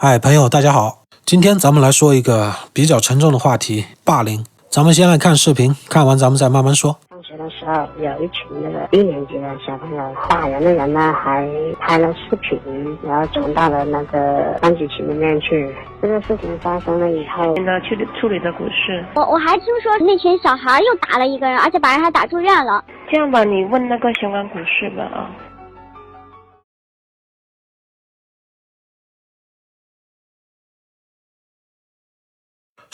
嗨，朋友，大家好。今天咱们来说一个比较沉重的话题——霸凌。咱们先来看视频，看完咱们再慢慢说。上学的时候，有一群1年级的小朋友，打人的人呢还拍了视频，然后传到了那个班级群里面去。这个事情发生了以后，现在去处理的股市。我还听说那群小孩又打了一个人，而且把人还打住院了。这样吧，你问那个相关股市吧啊。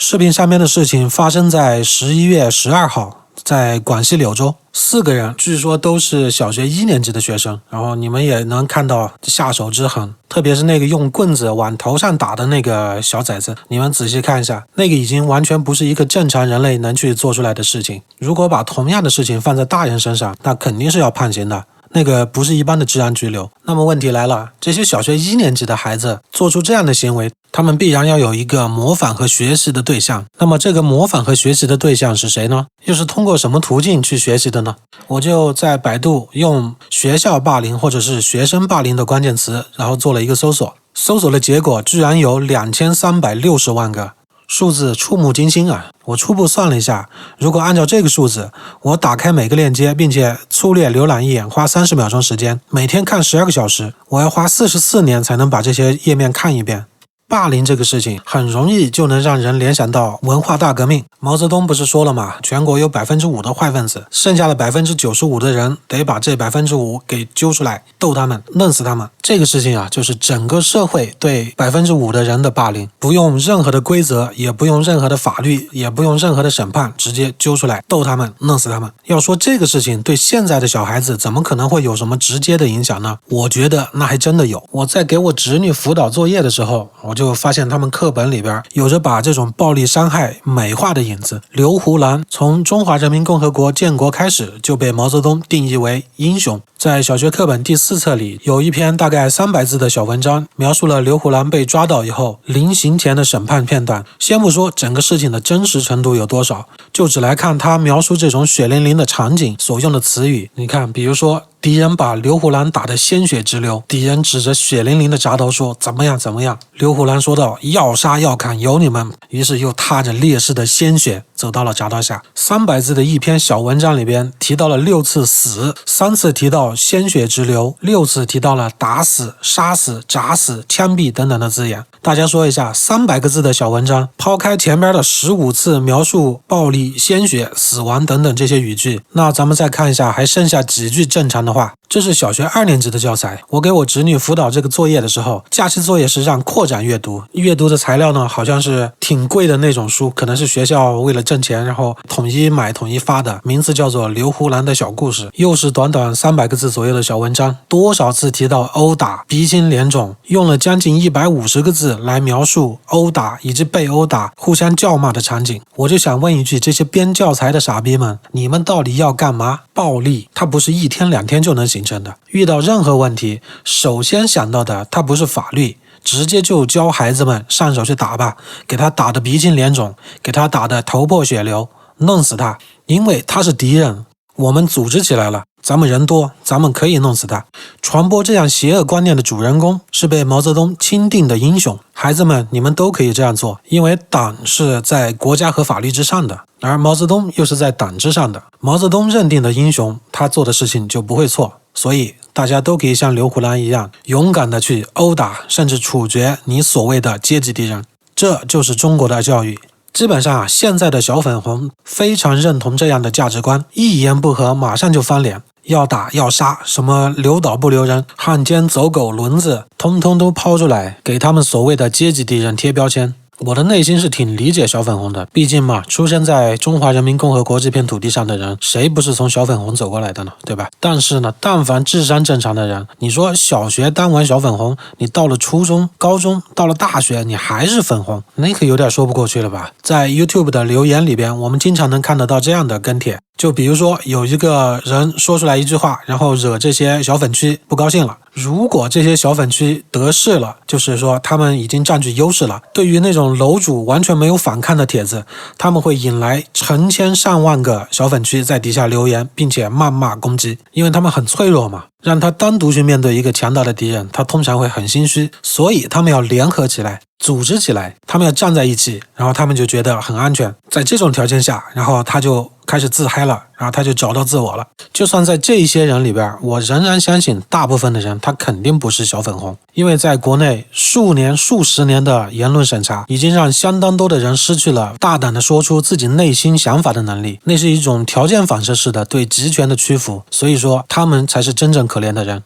视频上面的事情发生在11月12号，在广西柳州，4个人据说都是小学1年级的学生，然后你们也能看到下手之狠，特别是那个用棍子往头上打的那个小崽子，你们仔细看一下，那个已经完全不是一个正常人类能去做出来的事情。如果把同样的事情放在大人身上，那肯定是要判刑的。那个不是一般的治安拘留。那么问题来了，这些小学1年级的孩子做出这样的行为，他们必然要有一个模仿和学习的对象。那么这个模仿和学习的对象是谁呢？又是通过什么途径去学习的呢？我就在百度用学校霸凌或者是学生霸凌的关键词，然后做了一个搜索，搜索的结果居然有2360万个。数字触目惊心啊！我初步算了一下，如果按照这个数字，我打开每个链接，并且粗略浏览一眼，花30秒钟时间，每天看12个小时，我要花44年才能把这些页面看一遍。霸凌这个事情很容易就能让人联想到文化大革命。毛泽东不是说了吗？全国有5%的坏分子，剩下的95%的人得把这5%给揪出来，斗他们，弄死他们。这个事情啊，就是整个社会对5%的人的霸凌，不用任何的规则，也不用任何的法律，也不用任何的审判，直接揪出来，斗他们，弄死他们。要说这个事情对现在的小孩子怎么可能会有什么直接的影响呢？我觉得那还真的有。我在给我侄女辅导作业的时候，我就发现他们课本里边有着把这种暴力伤害美化的影子。刘胡兰从中华人民共和国建国开始就被毛泽东定义为英雄。在小学课本第4册里，有一篇大概300字的小文章，描述了刘胡兰被抓到以后临刑前的审判片段。先不说整个事情的真实程度有多少，就只来看他描述这种血淋淋的场景所用的词语。你看，比如说敌人把刘胡兰打得鲜血直流，敌人指着血淋淋的铡头说怎么样怎么样，刘胡兰说道要杀要砍有你们，于是又踏着烈士的鲜血走到了铡刀下。300字的一篇小文章里边提到了6次死，3次提到鲜血直流，6次提到了打死、杀死、铡死、枪毙等等的字眼。大家说一下，300个字的小文章，抛开前边的15次描述暴力、鲜血、死亡等等这些语句，那咱们再看一下还剩下几句正常的话。这是小学2年级的教材，我给我侄女辅导这个作业的时候，假期作业是让扩展阅读，阅读的材料呢好像是挺贵的那种书，可能是学校为了挣钱然后统一买统一发的，名字叫做刘胡兰的小故事，又是短短300个字左右的小文章，多少次提到殴打、鼻青脸肿，用了将近150个字来描述殴打以及被殴打、互相叫骂的场景。我就想问一句，这些编教材的傻逼们，你们到底要干嘛？暴力它不是1天2天就能形成的，遇到任何问题首先想到的它不是法律，直接就教孩子们上手去打吧，给他打得鼻青脸肿，给他打得头破血流，弄死他，因为他是敌人，我们组织起来了，咱们人多，咱们可以弄死他。传播这样邪恶观念的主人公是被毛泽东钦定的英雄。孩子们，你们都可以这样做，因为党是在国家和法律之上的，而毛泽东又是在党之上的。毛泽东认定的英雄，他做的事情就不会错。所以大家都可以像刘胡兰一样，勇敢的去殴打甚至处决你所谓的阶级敌人。这就是中国的教育。基本上现在的小粉红非常认同这样的价值观，一言不合马上就翻脸，要打要杀，什么留岛不留人、汉奸走狗轮子，通通都抛出来，给他们所谓的阶级敌人贴标签。我的内心是挺理解小粉红的，毕竟嘛，出生在中华人民共和国这片土地上的人，谁不是从小粉红走过来的呢？对吧？但是呢，但凡智商正常的人，你说小学当完小粉红，你到了初中、高中，到了大学，你还是粉红，那可有点说不过去了吧？在 YouTube 的留言里边，我们经常能看得到这样的跟帖，就比如说有一个人说出来一句话，然后惹这些小粉区不高兴了，如果这些小粉区得势了，就是说他们已经占据优势了，对于那种楼主完全没有反抗的帖子，他们会引来成千上万个小粉区在底下留言，并且谩骂攻击，因为他们很脆弱嘛。让他单独去面对一个强大的敌人，他通常会很心虚，所以他们要联合起来，组织起来，他们要站在一起，然后他们就觉得很安全。在这种条件下，然后他就开始自嗨了，然后他就找到自我了。就算在这一些人里边，我仍然相信大部分的人他肯定不是小粉红，因为在国内数年数十年的言论审查已经让相当多的人失去了大胆的说出自己内心想法的能力，那是一种条件反射式的对集权的屈服，所以说他们才是真正可怜的人。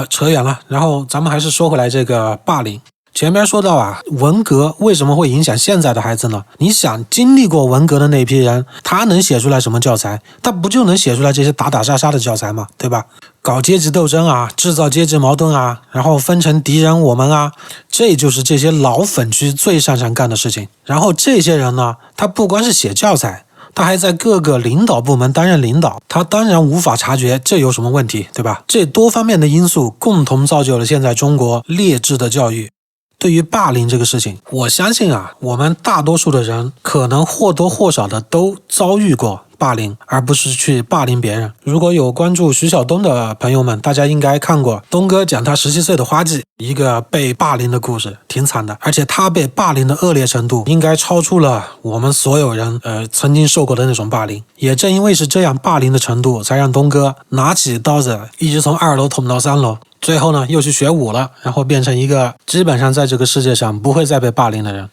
扯远了，然后咱们还是说回来这个霸凌。前面说到啊，文革为什么会影响现在的孩子呢？你想经历过文革的那批人，他能写出来什么教材？他不就能写出来这些打打杀杀的教材吗？对吧？搞阶级斗争啊，制造阶级矛盾啊，然后分成敌人我们啊，这就是这些老粉区最擅长干的事情。然后这些人呢，他不光是写教材，他还在各个领导部门担任领导，他当然无法察觉这有什么问题，对吧？这多方面的因素共同造就了现在中国劣质的教育。对于霸凌这个事情，我相信啊，我们大多数的人可能或多或少的都遭遇过霸凌，而不是去霸凌别人。如果有关注徐晓东的朋友们，大家应该看过东哥讲他17岁的花季，一个被霸凌的故事，挺惨的，而且他被霸凌的恶劣程度应该超出了我们所有人曾经受过的那种霸凌。也正因为是这样霸凌的程度，才让东哥拿起刀子一直从2楼捅到3楼，最后呢又去学武了，然后变成一个基本上在这个世界上不会再被霸凌的人。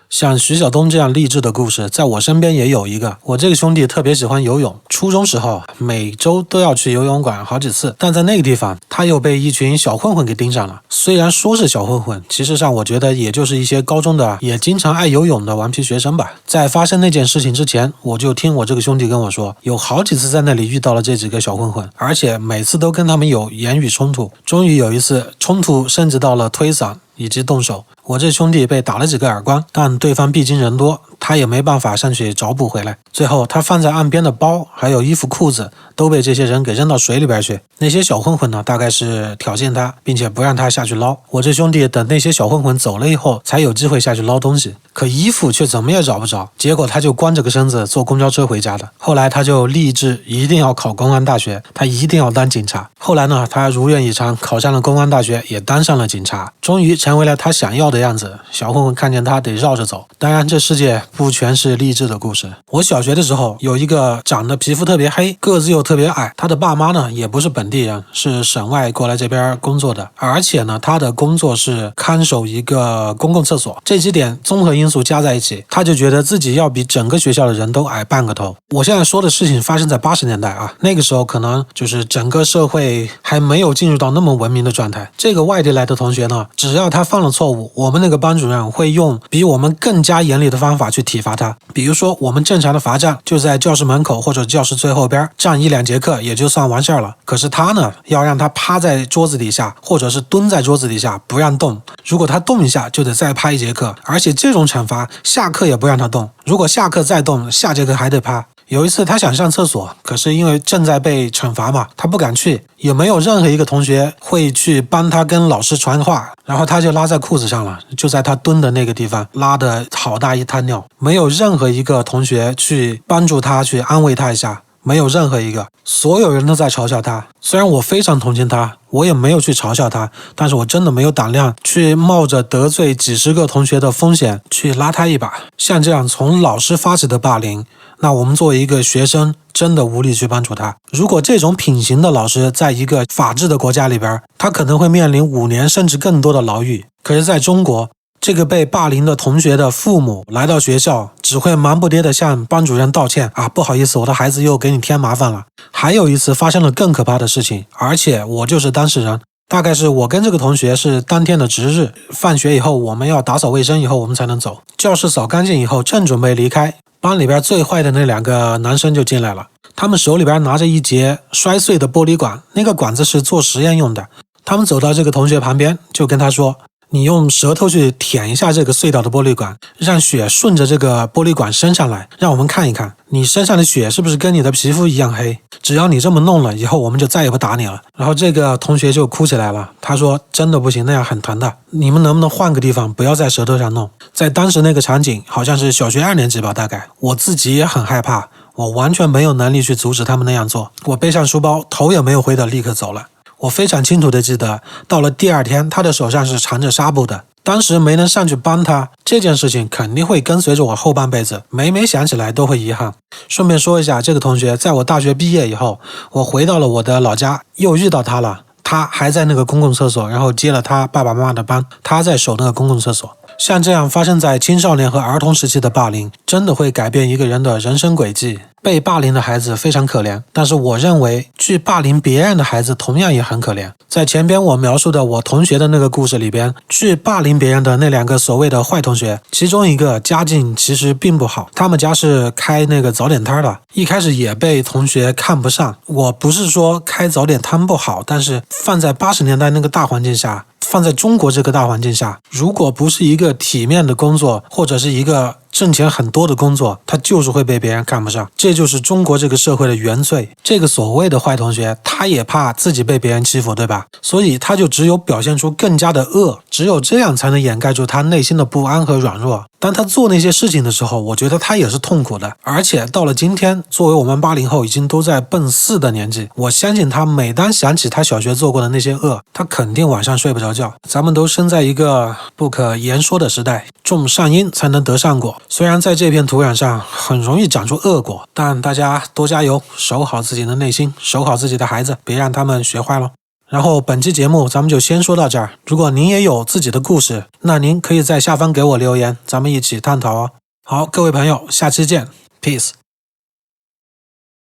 像徐晓东这样励志的故事，在我身边也有一个。我这个兄弟特别喜欢游泳，初中时候每周都要去游泳馆好几次，但在那个地方他又被一群小混混给盯上了。虽然说是小混混，其实上我觉得也就是一些高中的也经常爱游泳的顽皮学生吧。在发生那件事情之前，我就听我这个兄弟跟我说，有好几次在那里遇到了这几个小混混，而且每次都跟他们有言语冲突，终于有一次冲突甚至到了推搡以及动手，我这兄弟被打了几个耳光，但对方毕竟人多，他也没办法上去找补回来。最后他放在岸边的包还有衣服裤子都被这些人给扔到水里边去。那些小混混呢，大概是挑衅他，并且不让他下去捞。我这兄弟等那些小混混走了以后才有机会下去捞东西，可衣服却怎么也找不着，结果他就光着个身子坐公交车回家的。后来他就立志一定要考公安大学，他一定要当警察。后来呢，他如愿以偿考上了公安大学，也当上了警察，终于成为了他想要的样子。小混混看见他得绕着走。当然这世界不全是励志的故事。我小学的时候有一个长得皮肤特别黑，个子又特别矮，他的爸妈呢也不是本地人，是省外过来这边工作的，而且呢他的工作是看守一个公共厕所。这几点综合因素加在一起，他就觉得自己要比整个学校的人都矮半个头。我现在说的事情发生在80年代啊，那个时候可能就是整个社会还没有进入到那么文明的状态。这个外地来的同学呢，只要他犯了错误，我们那个班主任会用比我们更加严厉的方法去体罚他。比如说我们正常的罚站就在教室门口或者教室最后边站1-2节课也就算完事儿了，可是他呢要让他趴在桌子底下或者是蹲在桌子底下不让动，如果他动一下就得再趴1节课，而且这种惩罚下课也不让他动，如果下课再动，下节课还得趴。有一次他想上厕所，可是因为正在被惩罚嘛，他不敢去，也没有任何一个同学会去帮他跟老师传话，然后他就拉在裤子上了，就在他蹲的那个地方拉的好大一滩尿，没有任何一个同学去帮助他去安慰他一下，没有任何一个，所有人都在嘲笑他。虽然我非常同情他，我也没有去嘲笑他，但是我真的没有胆量去冒着得罪几十个同学的风险去拉他一把。像这样从老师发起的霸凌，那我们作为一个学生真的无力去帮助他。如果这种品行的老师在一个法治的国家里边，他可能会面临5年甚至更多的牢狱。可是在中国，这个被霸凌的同学的父母来到学校，只会忙不迭地向班主任道歉啊，不好意思，我的孩子又给你添麻烦了。还有一次发生了更可怕的事情，而且我就是当事人。大概是我跟这个同学是当天的值日，放学以后我们要打扫卫生以后我们才能走，教室扫干净以后正准备离开，班里边最坏的那2个男生就进来了，他们手里边拿着一节摔碎的玻璃管，那个管子是做实验用的。他们走到这个同学旁边就跟他说，你用舌头去舔一下这个碎掉的玻璃管，让血顺着这个玻璃管升上来，让我们看一看你身上的血是不是跟你的皮肤一样黑。只要你这么弄了，以后我们就再也不打你了。然后这个同学就哭起来了，他说真的不行，那样很疼的，你们能不能换个地方，不要在舌头上弄。在当时那个场景好像是小学2年级吧，大概我自己也很害怕，我完全没有能力去阻止他们那样做。我背上书包，头也没有回的立刻走了。我非常清楚的记得，到了第2天，他的手上是缠着纱布的。当时没能上去帮他，这件事情肯定会跟随着我后半辈子，每每想起来都会遗憾。顺便说一下，这个同学在我大学毕业以后，我回到了我的老家，又遇到他了。他还在那个公共厕所，然后接了他爸爸妈妈的班，他在守那个公共厕所。像这样发生在青少年和儿童时期的霸凌，真的会改变一个人的人生轨迹。被霸凌的孩子非常可怜，但是我认为去霸凌别人的孩子同样也很可怜。在前边我描述的我同学的那个故事里边，去霸凌别人的那2个所谓的坏同学，其中一个家境其实并不好，他们家是开那个早点摊的，一开始也被同学看不上。我不是说开早点摊不好，但是放在80年代那个大环境下，放在中国这个大环境下，如果不是一个体面的工作，或者是一个挣钱很多的工作，他就是会被别人看不上。这就是中国这个社会的原罪。这个所谓的坏同学，他也怕自己被别人欺负，对吧？所以他就只有表现出更加的恶，只有这样才能掩盖住他内心的不安和软弱。当他做那些事情的时候，我觉得他也是痛苦的。而且到了今天，作为我们80后已经都在奔4的年纪，我相信他每当想起他小学做过的那些恶，他肯定晚上睡不着觉。咱们都生在一个不可言说的时代，种上因才能得上果。虽然在这片土壤上很容易长出恶果，但大家多加油，守好自己的内心，守好自己的孩子，别让他们学坏了。然后本期节目咱们就先说到这儿。如果您也有自己的故事，那您可以在下方给我留言，咱们一起探讨哦。好，各位朋友，下期见 ，Peace。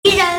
一人